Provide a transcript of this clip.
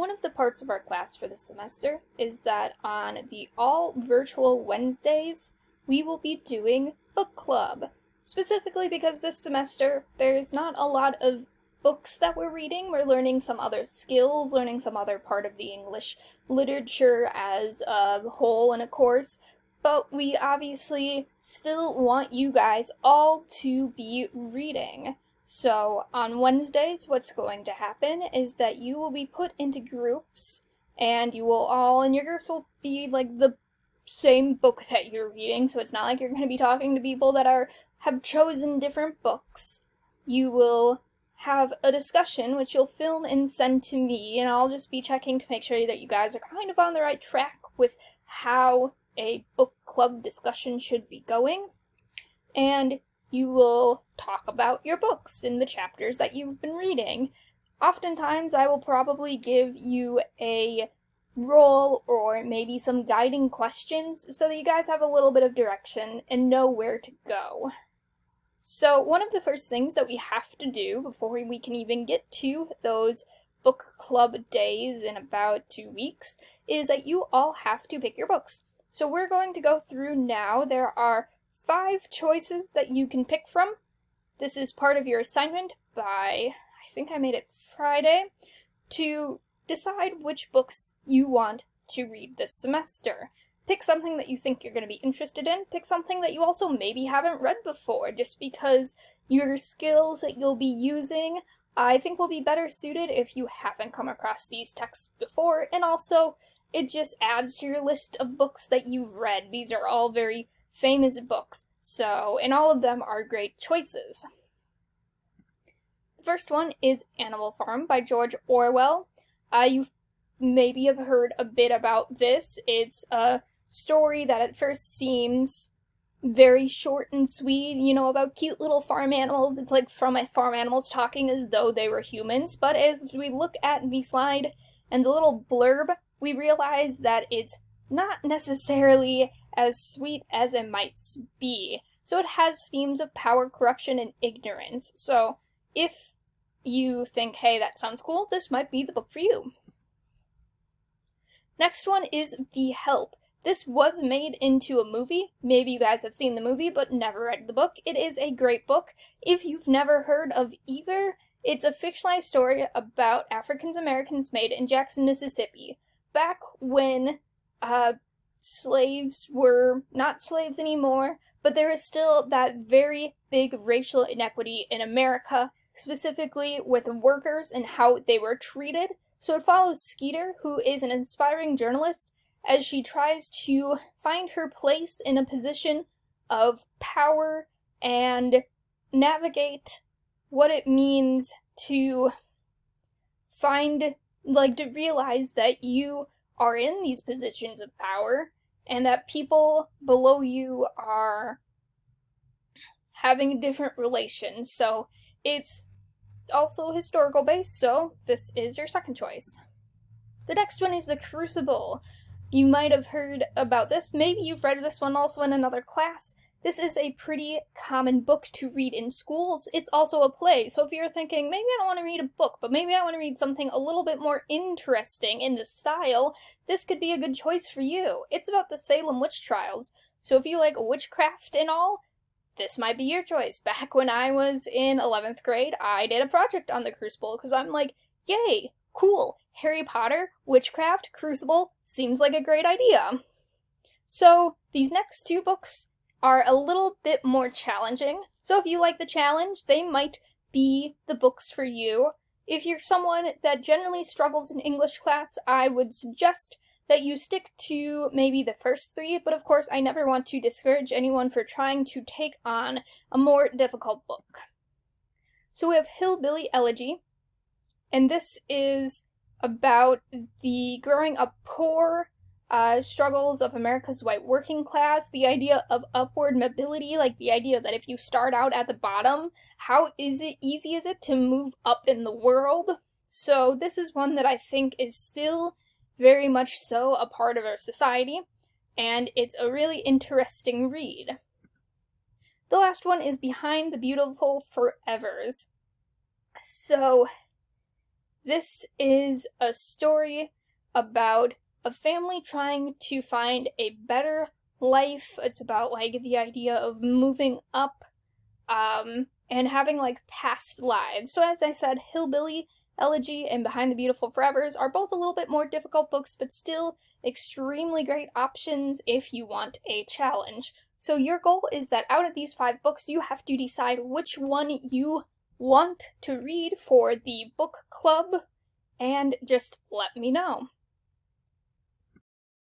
One of the parts of our class for this semester is that on the all virtual Wednesdays, we will be doing book club. Specifically because this semester, there's not a lot of books that we're reading. We're learning some other skills, learning some other part of the English literature as a whole in a course, but we obviously still want you guys all to be reading. So on Wednesdays, what's going to happen is that you will be put into groups, and you will all, and your groups will be like the same book that you're reading, so it's not like you're going to be talking to people that have chosen different books. You will have a discussion, which you'll film and send to me, and I'll just be checking to make sure that you guys are kind of on the right track with how a book club discussion should be going. And you will talk about your books in the chapters that you've been reading. Oftentimes, I will probably give you a role or maybe some guiding questions so that you guys have a little bit of direction and know where to go. So one of the first things that we have to do before we can even get to those book club days in about 2 weeks is that you all have to pick your books. So we're going to go through now. There are 5 choices that you can pick from. This is part of your assignment by, I think I made it Friday, to decide which books you want to read this semester. Pick something that you think you're going to be interested in. Pick something that you also maybe haven't read before, just because your skills that you'll be using, I think, will be better suited if you haven't come across these texts before, and also it just adds to your list of books that you've read. These are all very famous books, and all of them are great choices. The first one is Animal Farm by George Orwell. You maybe have heard a bit about this. It's a story that at first seems very short and sweet, about cute little farm animals. It's like from farm animals talking as though they were humans, but as we look at the slide and the little blurb, we realize that it's not necessarily as sweet as it might be. So it has themes of power, corruption, and ignorance. So if you think, hey, that sounds cool, this might be the book for you. Next one is The Help. This was made into a movie. Maybe you guys have seen the movie but never read the book. It is a great book. If you've never heard of either, it's a fictionalized story about African Americans made in Jackson, Mississippi. Back when slaves were not slaves anymore, but there is still that very big racial inequity in America, specifically with workers and how they were treated. So it follows Skeeter, who is an inspiring journalist, as she tries to find her place in a position of power and navigate what it means to to realize that you are in these positions of power and that people below you are having different relations. So it's also historical based, so this is your second choice. The next one is The Crucible. You might have heard about this. Maybe you've read this one also in another class. This is a pretty common book to read in schools. It's also a play, so if you're thinking, maybe I don't want to read a book, but maybe I want to read something a little bit more interesting in the style, this could be a good choice for you. It's about the Salem witch trials, so if you like witchcraft and all, this might be your choice. Back when I was in 11th grade, I did a project on The Crucible, because I'm like, yay, cool, Harry Potter, witchcraft, Crucible, seems like a great idea. So, these next 2 books are a little bit more challenging, so if you like the challenge, they might be the books for you. If you're someone that generally struggles in English class, I would suggest that you stick to maybe the first 3, but of course I never want to discourage anyone for trying to take on a more difficult book. So we have Hillbilly Elegy, and this is about the growing up poor struggles of America's white working class, the idea of upward mobility, like the idea that if you start out at the bottom, how easy is it to move up in the world? So this is one that I think is still very much so a part of our society, and it's a really interesting read. The last one is Behind the Beautiful Forevers. So This is a story about a family trying to find a better life. It's about like the idea of moving up and having like past lives. So as I said, Hillbilly Elegy and Behind the Beautiful Forevers are both a little bit more difficult books, but still extremely great options if you want a challenge. So your goal is that out of these 5 books, you have to decide which one you want to read for the book club, and just let me know.